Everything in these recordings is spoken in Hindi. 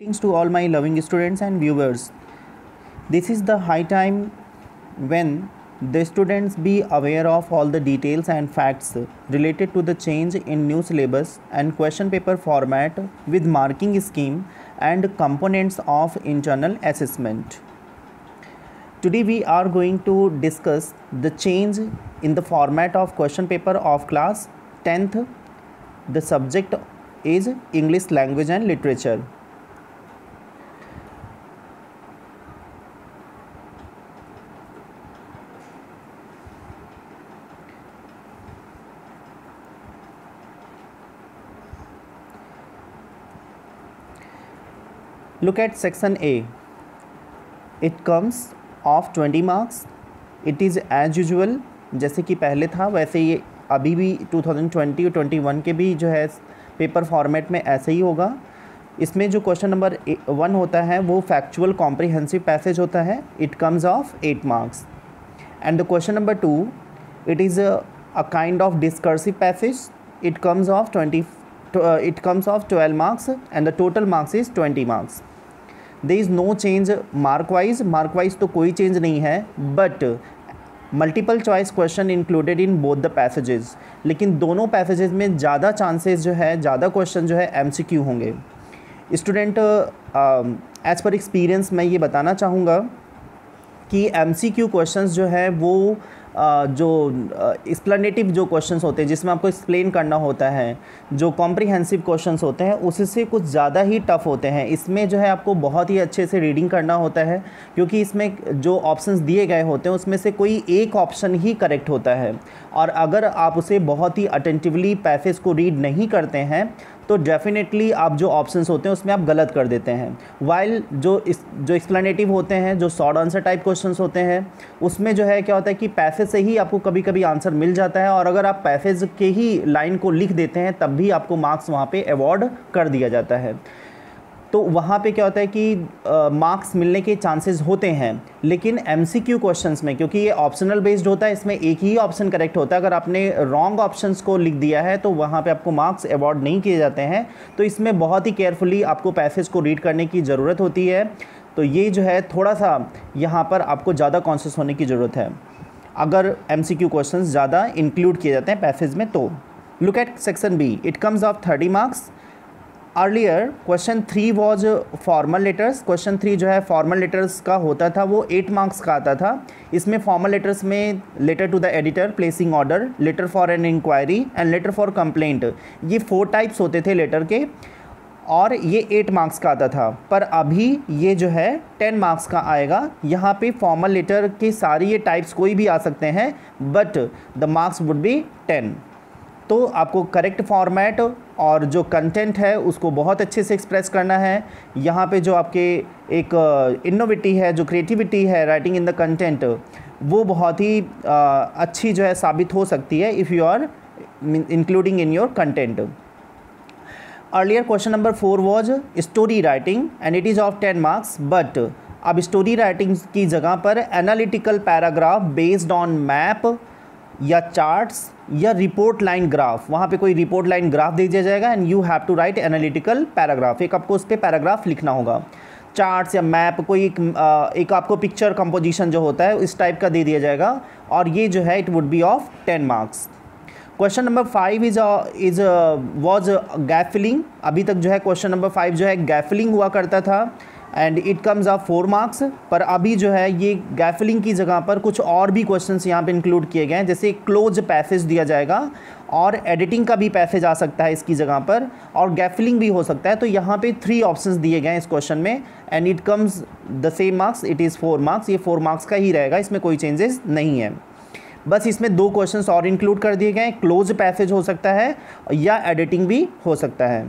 Greetings to all my loving students and viewers. This is the high time when the students be aware of all the details and facts related to the change in new syllabus and question paper format with marking scheme and components of internal assessment. Today we are going to discuss the change in the format of question paper of class 10th. The subject is English language and literature. Look at section A. It comes of 20 marks. It is as usual, जैसे कि पहले था वैसे ये अभी भी 2020 और 21 के भी जो है पेपर फॉर्मेट में ऐसे ही होगा. इसमें जो क्वेश्चन नंबर 1 होता है वो फैक्चुअल कॉम्प्रिहेंसिव पैसेज होता है. It comes of 8 marks. And the question number 2, it is a kind of discursive passage. It comes of 12 marks and the total marks is 20 marks. There is no change mark wise तो कोई चेंज नहीं है, but multiple choice question included in both the passages. लेकिन दोनों पैसेजेस में ज़्यादा चांसेस जो है, ज़्यादा क्वेश्चन जो है MCQ होंगे. स्टूडेंट एज पर एक्सपीरियंस मैं ये बताना चाहूँगा कि MCQ क्वेश्चंस जो है वो जो एक्सप्लेनेटिव जो क्वेश्चंस होते हैं जिसमें आपको एक्सप्लेन करना होता है, जो कॉम्प्रिहेंसिव क्वेश्चंस होते हैं उससे कुछ ज़्यादा ही टफ़ होते हैं. इसमें जो है आपको बहुत ही अच्छे से रीडिंग करना होता है, क्योंकि इसमें जो ऑप्शंस दिए गए होते हैं उसमें से कोई एक ऑप्शन ही करेक्ट होता है. और अगर आप उसे बहुत ही अटेंटिवली पैसेज को रीड नहीं करते हैं तो डेफिनेटली आप जो ऑप्शंस होते हैं उसमें आप गलत कर देते हैं. वाइल जो एक्सप्लेनेटिव होते हैं, जो शॉर्ट आंसर टाइप क्वेश्चंस होते हैं, उसमें जो है क्या होता है कि पैसेज से ही आपको कभी कभी आंसर मिल जाता है, और अगर आप पैसेज के ही लाइन को लिख देते हैं तब भी आपको मार्क्स वहाँ पे अवॉर्ड कर दिया जाता है. तो वहाँ पे क्या होता है कि मार्क्स मिलने के चांसेस होते हैं. लेकिन MCQ क्वेश्चंस में, क्योंकि ये ऑप्शनल बेस्ड होता है, इसमें एक ही ऑप्शन करेक्ट होता है. अगर आपने रॉन्ग ऑप्शंस को लिख दिया है तो वहाँ पे आपको मार्क्स अवॉर्ड नहीं किए जाते हैं. तो इसमें बहुत ही केयरफुली आपको पैसेज को रीड करने की ज़रूरत होती है. तो ये जो है थोड़ा सा यहाँ पर आपको ज़्यादा कॉन्शियस होने की ज़रूरत है अगर MCQ क्वेश्चंस ज़्यादा इंक्लूड किए जाते हैं पैसेज में. तो look at section B. It comes of 30 marks. Earlier question 3 was formal letters. Question 3 जो है फॉर्मल लेटर्स का होता था, वो 8 मार्क्स का आता था. इसमें फॉर्मल लेटर्स में letter to the editor, placing order, letter for an inquiry and letter for complaint, ये 4 टाइप्स होते थे लेटर के, और ये 8 मार्क्स का आता था. पर अभी ये जो है 10 मार्क्स का आएगा. यहाँ पे फॉर्मल लेटर के सारी ये टाइप्स कोई भी आ सकते हैं, but the marks would be 10. तो आपको करेक्ट फॉर्मेट और जो कंटेंट है उसको बहुत अच्छे से एक्सप्रेस करना है. यहाँ पे जो आपके एक इनोवेटिव है, जो क्रिएटिविटी है राइटिंग इन द कंटेंट, वो बहुत ही अच्छी जो है साबित हो सकती है if you are including in your content. Earlier question number 4 was story writing and it is of 10 marks. But अब स्टोरी राइटिंग की जगह पर analytical paragraph based on map या चार्ट्स या रिपोर्ट लाइन ग्राफ, वहाँ पे कोई रिपोर्ट लाइन ग्राफ दे दिया जाएगा and you have to write analytical paragraph. एक आपको उस पर पैराग्राफ लिखना होगा. चार्ट्स या मैप, कोई एक आपको पिक्चर कंपोजिशन जो होता है इस टाइप का दे दिया जाएगा, और ये जो है it would be of 10 marks. Question number 5 was gap filling. अभी तक जो है क्वेश्चन नंबर 5 जो है गैप फिलिंग हुआ करता था and it comes of 4 marks. पर अभी जो है ये गैप फिलिंग की जगह पर कुछ और भी क्वेश्चंस यहाँ पे इंक्लूड किए गए हैं, जैसे क्लोज पैसेज दिया जाएगा और एडिटिंग का भी पैसेज आ सकता है इसकी जगह पर, और गैप फिलिंग भी हो सकता है. तो यहाँ पे 3 ऑप्शंस दिए गए हैं इस क्वेश्चन में and it comes the same marks. It is 4 marks. ये 4 मार्क्स का ही रहेगा, इसमें कोई चेंजेस नहीं है. बस इसमें 2 क्वेश्चंस और इंक्लूड कर दिए गए हैं. क्लोज पैसेज हो सकता है या एडिटिंग भी हो सकता है.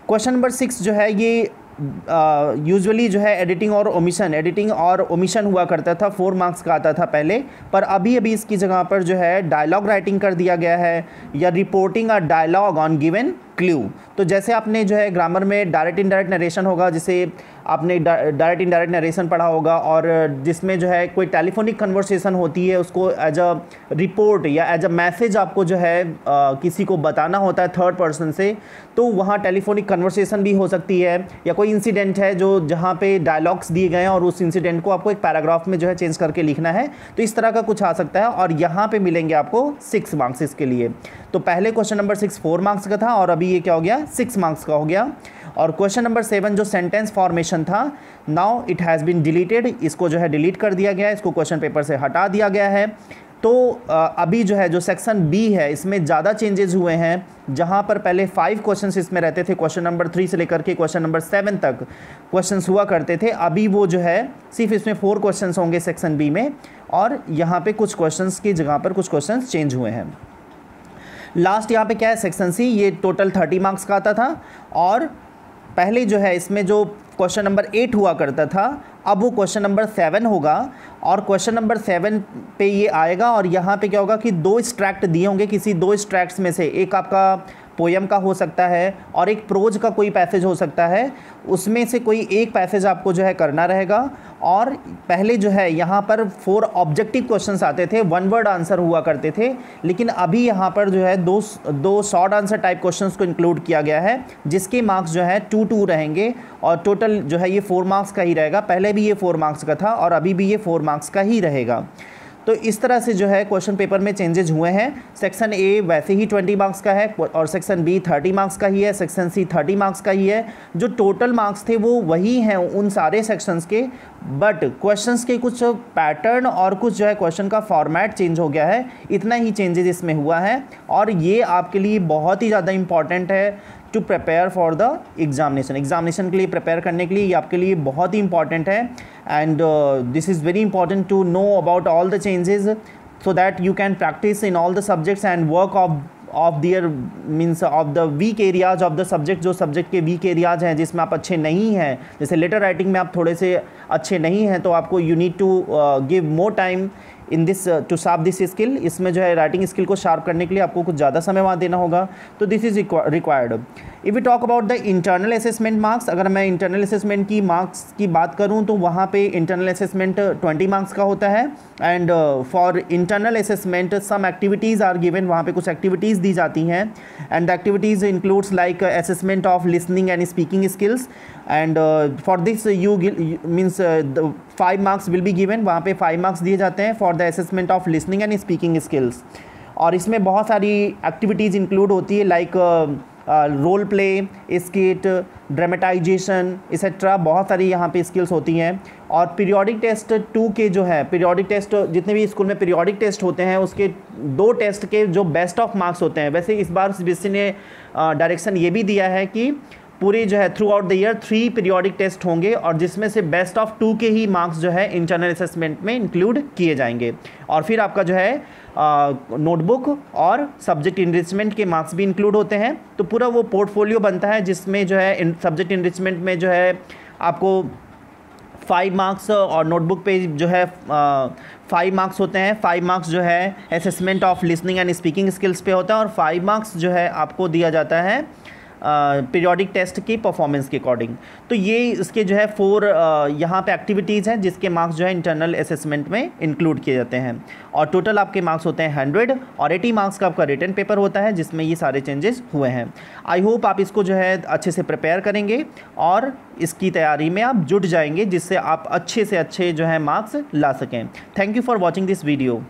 क्वेश्चन नंबर 6 जो है ये यूजुअली जो है एडिटिंग और ओमिशन हुआ करता था. 4 मार्क्स का आता था पहले, पर अभी इसकी जगह पर जो है डायलॉग राइटिंग कर दिया गया है, या reporting a dialogue on given clue. तो जैसे आपने जो है ग्रामर में डायरेक्ट इनडायरेक्ट नरेशन होगा, जिसे आपने डायरेक्ट इनडायरेक्ट नरेशन पढ़ा होगा, और जिसमें जो है कोई टेलीफोनिक कन्वर्सेशन होती है उसको एज अ रिपोर्ट या एज अ मैसेज आपको जो है किसी को बताना होता है थर्ड पर्सन से, तो वहाँ टेलीफोनिक कन्वर्सेशन भी हो सकती है, या कोई इंसिडेंट है जो जहाँ पे डायलॉग्स दिए गए हैं और उस इंसिडेंट को आपको एक पैराग्राफ में जो है चेंज करके लिखना है, तो इस तरह का कुछ आ सकता है। और यहाँ पे मिलेंगे आपको 6 मार्क्स इसके लिए। तो पहले क्वेश्चन नंबर 6 4 मार्क्स का था और अभी ये क्या हो गया 6 मार्क्स का हो गया। और क्वेश्चन नंबर 7 जो सेंटेंस फॉर्मेशन था, now it has been deleted, इसको जो है डिलीट कर दिया गया है, इसको क्वेश्चन पेपर से हटा दिया गया है। तो अभी जो है जो सेक्शन बी है इसमें ज़्यादा चेंजेस हुए हैं, जहाँ पर पहले 5 क्वेश्चंस इसमें रहते थे, क्वेश्चन नंबर 3 से लेकर के क्वेश्चन नंबर 7 तक क्वेश्चंस हुआ करते थे, अभी वो जो है सिर्फ इसमें 4 क्वेश्चंस होंगे सेक्शन बी में, और यहाँ पे कुछ क्वेश्चंस की जगह पर कुछ क्वेश्चंस चेंज हुए हैं। लास्ट यहाँ पे क्या है सेक्शन सी, ये टोटल 30 मार्क्स का आता था, और पहले जो है इसमें जो क्वेश्चन नंबर 8 हुआ करता था, अब वो क्वेश्चन नंबर 7 होगा, और क्वेश्चन नंबर 7 पे ये आएगा, और यहाँ पे क्या होगा कि 2 एक्सट्रैक्ट दिए होंगे, किसी 2 एक्सट्रैक्ट्स में से एक आपका पोयम का हो सकता है और एक प्रोज का कोई पैसेज हो सकता है, उसमें से कोई एक पैसेज आपको जो है करना रहेगा। और पहले जो है यहाँ पर 4 ऑब्जेक्टिव क्वेश्चंस आते थे, 1 वर्ड आंसर हुआ करते थे, लेकिन अभी यहाँ पर जो है दो शॉर्ट आंसर टाइप क्वेश्चंस को इंक्लूड किया गया है, जिसके मार्क्स जो है 2-2 रहेंगे, और टोटल जो है ये 4 मार्क्स का ही रहेगा। पहले भी ये 4 मार्क्स का था और अभी भी ये 4 मार्क्स का ही रहेगा। तो इस तरह से जो है क्वेश्चन पेपर में चेंजेस हुए हैं। सेक्शन ए वैसे ही 20 मार्क्स का है, और सेक्शन बी 30 मार्क्स का ही है, सेक्शन सी 30 मार्क्स का ही है। जो टोटल मार्क्स थे वो वही हैं उन सारे सेक्शंस के, बट क्वेश्चंस के कुछ पैटर्न और कुछ जो है क्वेश्चन का फॉर्मेट चेंज हो गया है, इतना ही चेंजेस इसमें हुआ है। और ये आपके लिए बहुत ही ज़्यादा इंपॉर्टेंट है to prepare for the examination के लिए प्रिपेयर करने के लिए ये आपके लिए बहुत ही इंपॉर्टेंट है। And this is very important to know about all the changes, so that you can practise in all the subjects and work of their means of the weak areas of the subject. जो सब्जेक्ट के वीक एरियाज हैं जिसमें आप अच्छे नहीं हैं, जैसे लेटर राइटिंग में आप थोड़े से अच्छे नहीं हैं, तो आपको you need to give more time in this to sharp this skill. इसमें जो है राइटिंग स्किल को शार्प करने के लिए आपको कुछ ज़्यादा समय वहाँ देना होगा, तो this is required. If you talk about the internal assessment marks, अगर मैं इंटरनल असेसमेंट की मार्क्स की बात करूँ तो वहाँ पे इंटरनल असेसमेंट 20 मार्क्स का होता है। And for internal assessment some activities are given, वहाँ पे कुछ एक्टिविटीज़ दी जाती हैं, एंड activities includes like assessment of listening and speaking skills, and for this you means 5 marks will be given, वहाँ पे 5 मार्क्स दिए जाते हैं for the assessment of listening and speaking skills. और इसमें बहुत सारी एक्टिविटीज़ इंक्लूड होती है, like role play, skit, dramatisation etcetera, बहुत सारी यहाँ पे स्किल्स होती हैं। और पीरियोडिक टेस्ट 2 के जो है पीरियोडिक टेस्ट, जितने भी स्कूल में पीरियोडिक टेस्ट होते हैं उसके 2 टेस्ट के जो बेस्ट ऑफ मार्क्स होते हैं, वैसे इस बार सीबीएसई ने डायरेक्शन ये भी दिया है कि पूरे जो है throughout the year 3 periodic test होंगे, और जिसमें से बेस्ट ऑफ 2 के ही मार्क्स जो है इंटरनल असेसमेंट में इंक्लूड किए जाएंगे। और फिर आपका जो है नोटबुक और सब्जेक्ट इनरिचमेंट के मार्क्स भी इंक्लूड होते हैं। तो पूरा वो पोर्टफोलियो बनता है जिसमें जो है सब्जेक्ट इनरिचमेंट में जो है आपको 5 मार्क्स, और नोटबुक पे जो है 5 मार्क्स होते हैं। 5 मार्क्स जो है assessment of listening and speaking skills पे होता है, और 5 मार्क्स जो है आपको दिया जाता है पीरियोडिक टेस्ट की परफॉर्मेंस के अकॉर्डिंग। तो ये इसके जो है 4 यहाँ पे एक्टिविटीज़ हैं जिसके मार्क्स जो है इंटरनल असेसमेंट में इंक्लूड किए जाते हैं। और टोटल आपके मार्क्स होते हैं 100, और 80 मार्क्स का आपका रिटन पेपर होता है जिसमें ये सारे चेंजेस हुए हैं। आई होप आप इसको जो है अच्छे से प्रिपेयर करेंगे और इसकी तैयारी में आप जुट जाएंगे, जिससे आप अच्छे से अच्छे जो है मार्क्स ला सकें। Thank you for watching this video.